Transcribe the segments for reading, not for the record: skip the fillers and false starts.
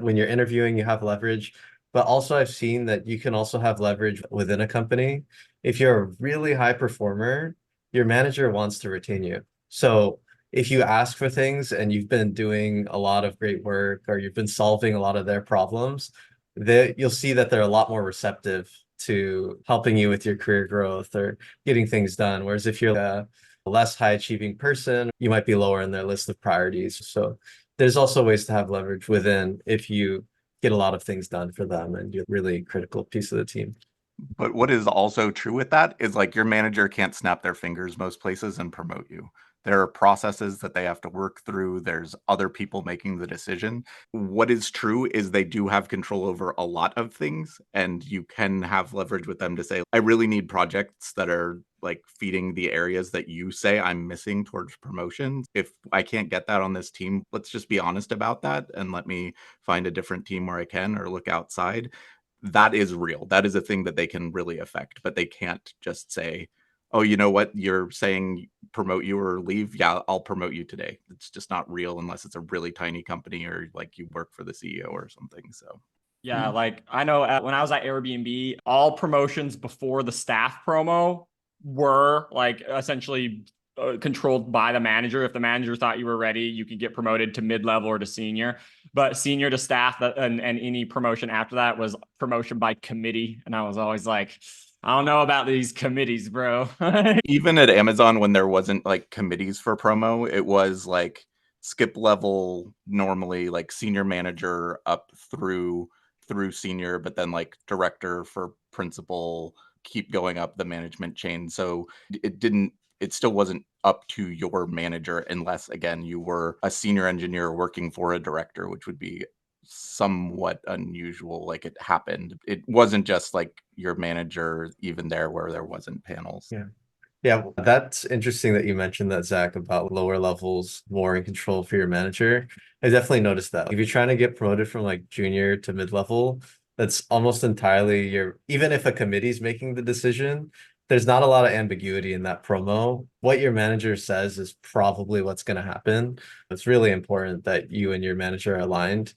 when you're interviewing, you have leverage. But also, I've seen that you can also have leverage within a company. If you're a really high performer, your manager wants to retain you. So if you ask for things and you've been doing a lot of great work or you've been solving a lot of their problems, you'll see that they're a lot more receptive to helping you with your career growth or getting things done. Whereas if you're a less high achieving person, you might be lower in their list of priorities. So there's also ways to have leverage within if you get a lot of things done for them and you're really a critical piece of the team. But what is also true with that is like your manager can't snap their fingers most places and promote you. There are processes that they have to work through. There's other people making the decision. What is true is they do have control over a lot of things, and you can have leverage with them to say, I really need projects that are like feeding the areas that you say I'm missing towards promotion. If I can't get that on this team, let's just be honest about that and let me find a different team where I can or look outside. That is real. That is a thing that they can really affect, but they can't just say, "Oh, you know what? You're saying promote you or leave. Yeah, I'll promote you today." It's just not real unless it's a really tiny company or like you work for the CEO or something. So, Yeah, like I know when I was at Airbnb, all promotions before the staff promo were like essentially controlled by the manager. If the manager thought you were ready, you could get promoted to mid-level or to senior. But senior to staff, and any promotion after that was promotion by committee. And I was always like, I don't know about these committees, bro. even at Amazon when there wasn't like committees for promo, it was like skip level normally like senior manager up through senior, but then like director for principal, keep going up the management chain. So it still wasn't up to your manager unless again you were a senior engineer working for a director, which would be somewhat unusual. Like it happened. It wasn't just like your manager even there where there wasn't panels. Yeah. Yeah, that's interesting that you mentioned that, Zach, about lower levels more in control for your manager. I definitely noticed that. If you're trying to get promoted from like junior to mid-level, that's almost entirely even if a committee's making the decision, there's not a lot of ambiguity in that promo. What your manager says is probably what's going to happen. It's really important that you and your manager are aligned.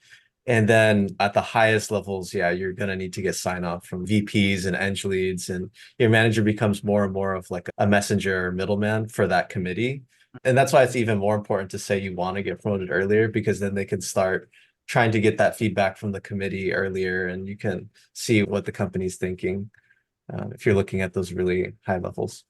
And then at the highest levels, yeah, you're going to need to get sign off from VPs and eng leads, and your manager becomes more and more of like a messenger or middleman for that committee. And that's why it's even more important to say you want to get promoted earlier, because then they can start trying to get that feedback from the committee earlier and you can see what the company's thinking if you're looking at those really high levels.